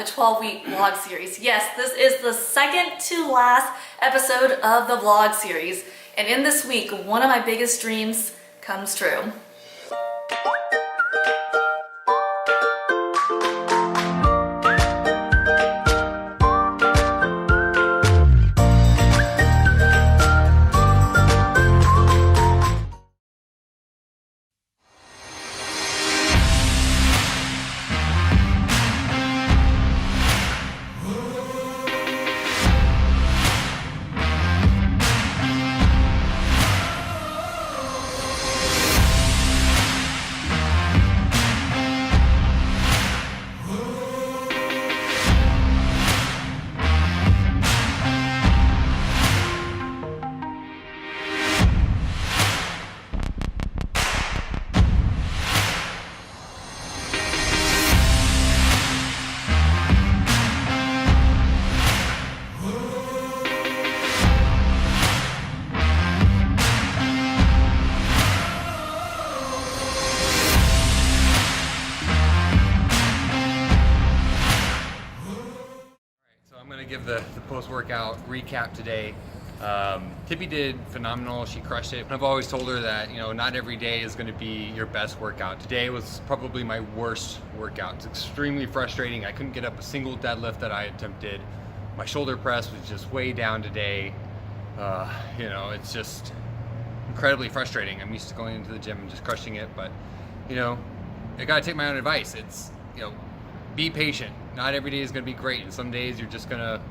The 12-week vlog series. Yes, this is the second to last episode of the vlog series. And in this week, one of my biggest dreams comes true. Give the post-workout recap today. Tippy did phenomenal. She crushed it. I've always told her that, you know, not every day is going to be your best workout. Today was probably my worst workout. It's extremely frustrating. I couldn't get up a single deadlift that I attempted. My shoulder press was just way down today. You know, it's just incredibly frustrating. I'm used to going into the gym and just crushing it, but you know, I gotta take my own advice. It's, you know, be patient. Not every day is going to be great, and some days you're just gonna,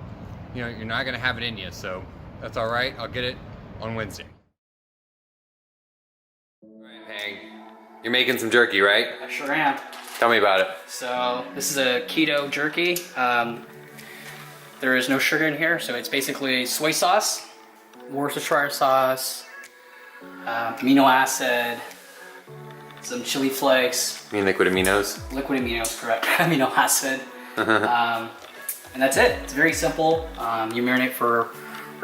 you know, you're not gonna have it in you. So that's all right. I'll get it on Wednesday. All right, Pang, you're making some jerky, right? I sure am. Tell me about it. So this is a keto jerky. There is no sugar in here, so it's basically soy sauce, Worcestershire sauce, amino acid, some chili flakes. You mean liquid aminos? Liquid aminos, correct. Amino acid. And that's it. It's very simple. You marinate for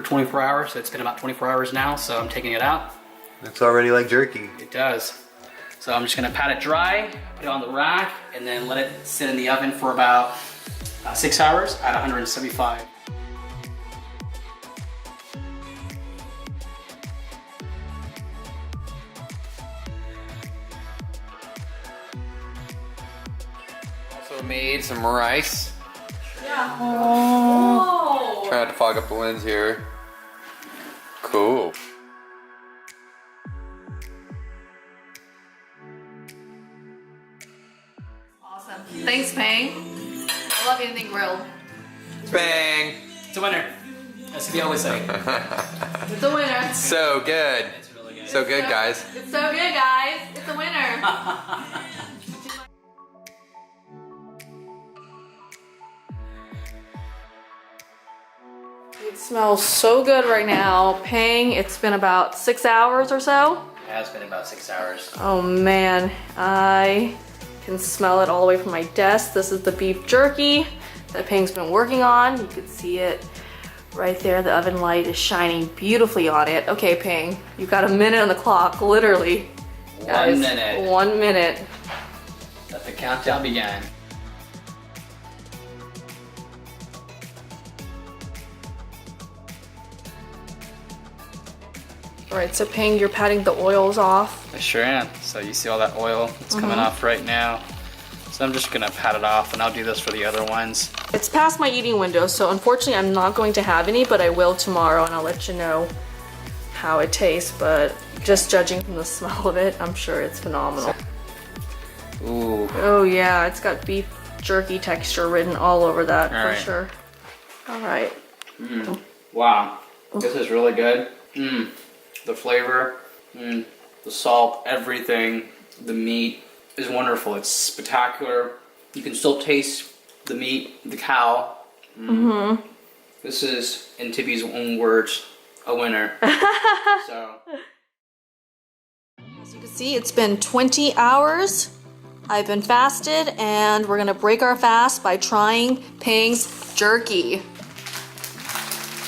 24 hours. So it's been about 24 hours now, so I'm taking it out. It's already like jerky. It does. So I'm just gonna pat it dry, put it on the rack, and then let it sit in the oven for about 6 hours at 175. Also made some rice. Yeah. Oh. Trying to fog up the lens here. Cool. Awesome. Thanks, Pang. I love anything grilled. Bang! It's a winner. That's what we always say. It's a winner. So good. It's really good. So good, guys. It's so good, guys. It's a winner. It smells so good right now. Pang, it's been about 6 hours or so. It has been about 6 hours. Oh man, I can smell it all the way from my desk. This is the beef jerky that Pang's been working on. You can see it right there. The oven light is shining beautifully on it. Okay, Pang, you've got a minute on the clock, literally. 1 minute. 1 minute. Let the countdown begin. All right, so Pang, you're patting the oils off. I sure am. So you see all that oil that's coming off right now. So I'm just gonna pat it off, and I'll do this for the other ones. It's past my eating window, so unfortunately I'm not going to have any, but I will tomorrow, and I'll let you know how it tastes. But just judging from the smell of it, I'm sure it's phenomenal. Ooh. Oh yeah, it's got beef jerky texture written all over that All for right. sure. All right. Wow. This is really good. The flavor, the salt, everything, the meat is wonderful. It's spectacular. You can still taste the meat, the cow. This is, in Tippy's own words, a winner. So. As you can see, it's been 20 hours. I've been fasted, and we're gonna break our fast by trying Pang's jerky.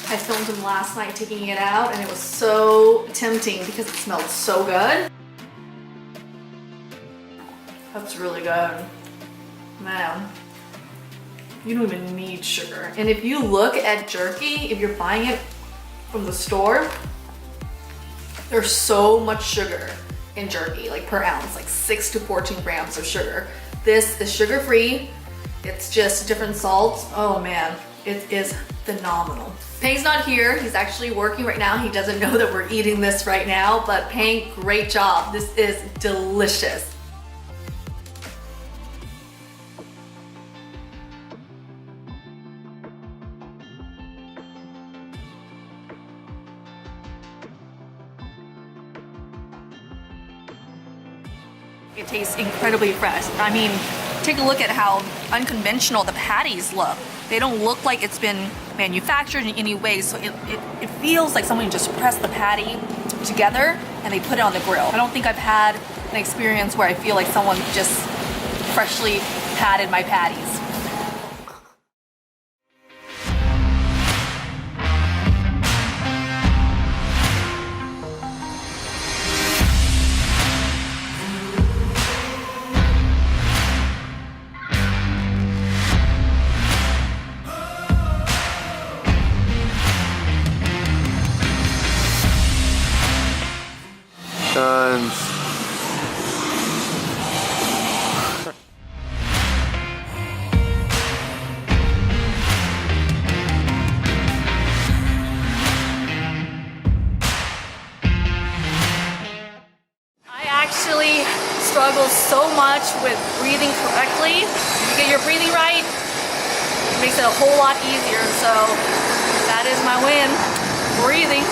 I filmed him last night taking it out, and it was so tempting because it smelled so good. That's really good. Man. You don't even need sugar. And if you look at jerky, if you're buying it from the store, there's so much sugar in jerky, like per ounce, like 6 to 14 grams of sugar. This is sugar-free. It's just different salts. Oh man, it is phenomenal. Pang's not here. He's actually working right now. He doesn't know that we're eating this right now, but Pang, great job. This is delicious. It tastes incredibly fresh. I mean, take a look at how unconventional the patties look. They don't look like it's been manufactured in any way, so it feels like someone just pressed the patty together and they put it on the grill. I don't think I've had an experience where I feel like someone just freshly patted my patties. Struggle so much with breathing correctly. You get your breathing right, it makes it a whole lot easier. So that is my win, breathing.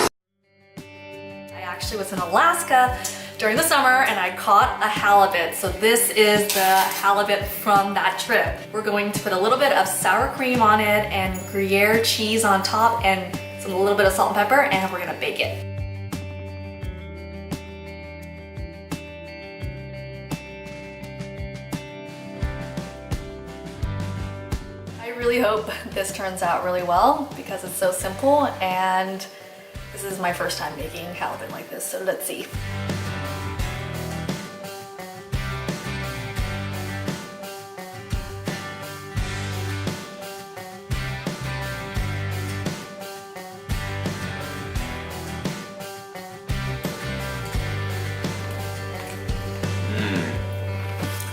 I actually was in Alaska during the summer and I caught a halibut. So this is the halibut from that trip. We're going to put a little bit of sour cream on it and Gruyere cheese on top and a little bit of salt and pepper, and we're gonna bake it. I really hope this turns out really well because it's so simple, and this is my first time making halibut like this, so let's see.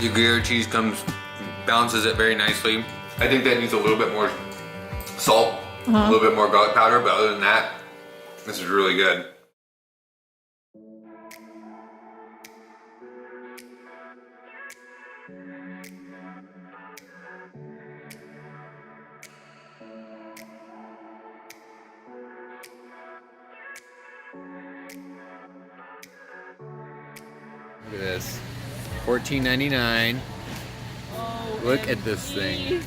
The Gruyere cheese balances it very nicely. I think that needs a little bit more salt, a little bit more garlic powder, but other than that, this is really good. Look at this. $14.99. Oh, look at this thing.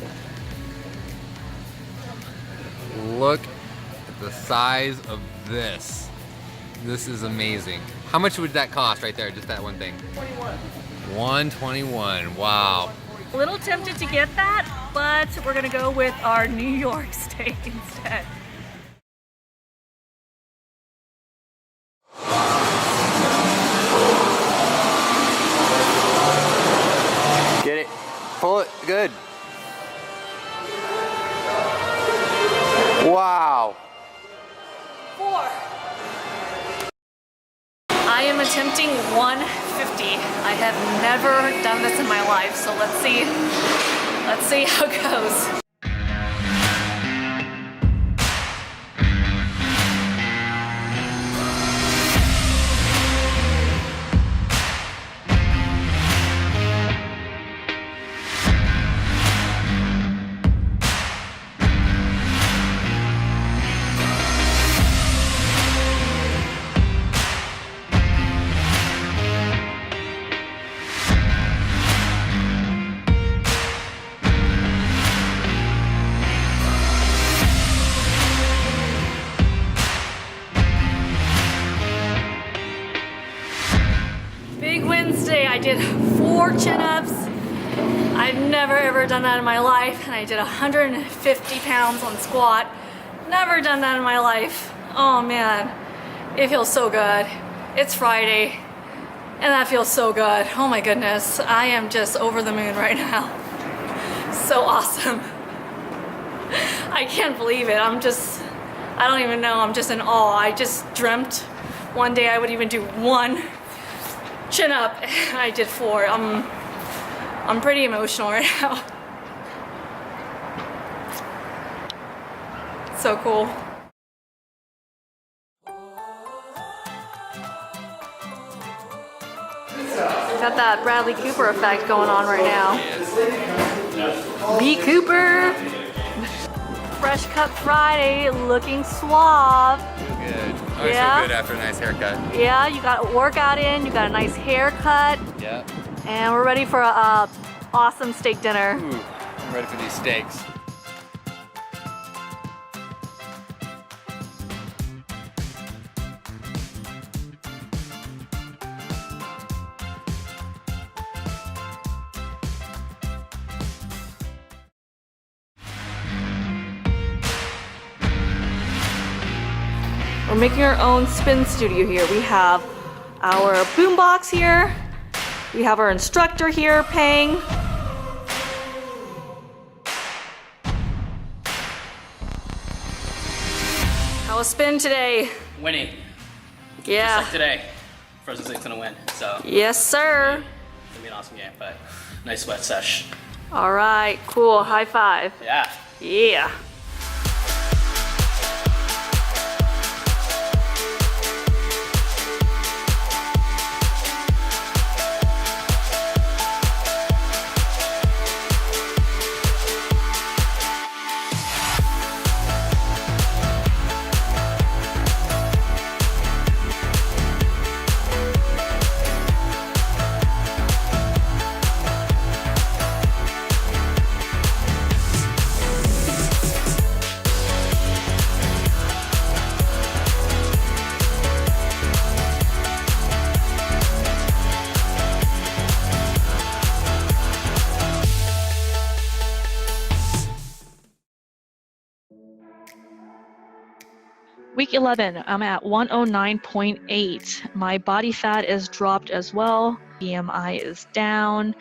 Look at the size of this. This is amazing. How much would that cost right there, just that one thing? $121. Wow. A little tempted to get that, but we're gonna go with our New York steak instead. Get it. Pull it. Good. Wow. 4. I am attempting 150. I have never done this in my life, so let's see how it goes. Wednesday, I did 4 chin-ups. I've never ever done that in my life, and I did 150 pounds on squat. Never done that in my life. Oh man, it feels so good. It's Friday, and that feels so good. Oh my goodness, I am just over the moon right now. So awesome. I can't believe it. I don't even know. I'm just in awe. I just dreamt one day I would even do 1 chin up. I did 4. I'm pretty emotional right now. So cool. Got that Bradley Cooper effect going on right now. B. Cooper. Fresh cut Friday, looking suave. Feel good. I Yeah. feel good after a nice haircut. Yeah, you got a workout in, you got a nice haircut, Yep. and we're ready for a awesome steak dinner. Ooh, I'm ready for these steaks. We're making our own spin studio here. We have our boombox here. We have our instructor here, Peng. How was spin today? Winning. Yeah. Just like today. Frozen State's gonna win. So Yes, sir. it's gonna be an awesome game, but nice sweat sesh. All right, cool. High five. Yeah. Yeah. Week 11, I'm at 109.8. My body fat is dropped as well. BMI is down.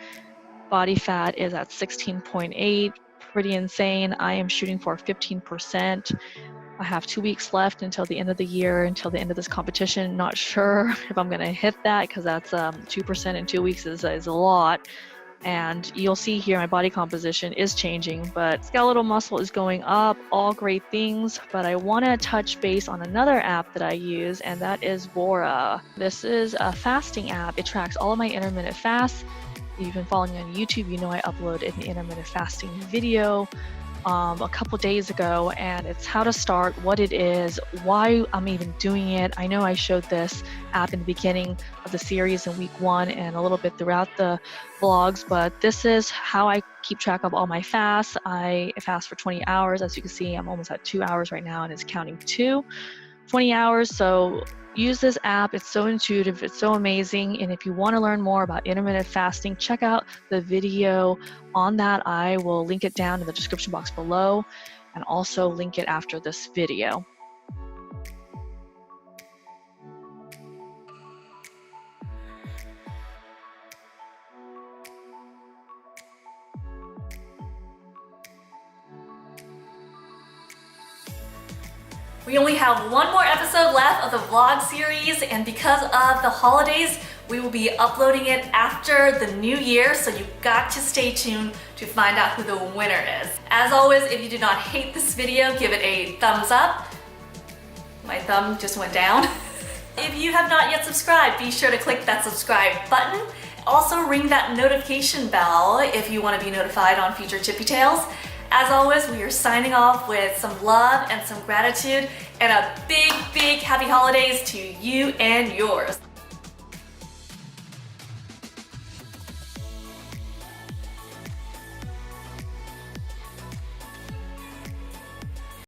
Body fat is at 16.8. Pretty insane. I am shooting for 15%. I have 2 weeks left until the end of the year, until the end of this competition. Not sure if I'm gonna hit that because that's 2% in 2 weeks is a lot. And you'll see here my body composition is changing, but skeletal muscle is going up, all great things. But I want to touch base on another app that I use, and that is Vora. This is a fasting app. It tracks all of my intermittent fasts. If you've been following me on YouTube, you know I uploaded an intermittent fasting video a couple days ago, and it's how to start, what it is, why I'm even doing it. I know I showed this app in the beginning of the series in week 1 and a little bit throughout the vlogs, but this is how I keep track of all my fasts. I fast for 20 hours. As you can see, I'm almost at 2 hours right now and it's counting 20 hours. So use this app. It's so intuitive. It's so amazing. And if you want to learn more about intermittent fasting, check out the video on that. I will link it down in the description box below and also link it after this video. We only have one more episode left of the vlog series, and because of the holidays, we will be uploading it after the new year, so you've got to stay tuned to find out who the winner is. As always, if you did not hate this video, give it a thumbs up. My thumb just went down. If you have not yet subscribed, be sure to click that subscribe button. Also ring that notification bell if you want to be notified on future Chippy Tales. As always, we are signing off with some love and some gratitude and a big, big happy holidays to you and yours.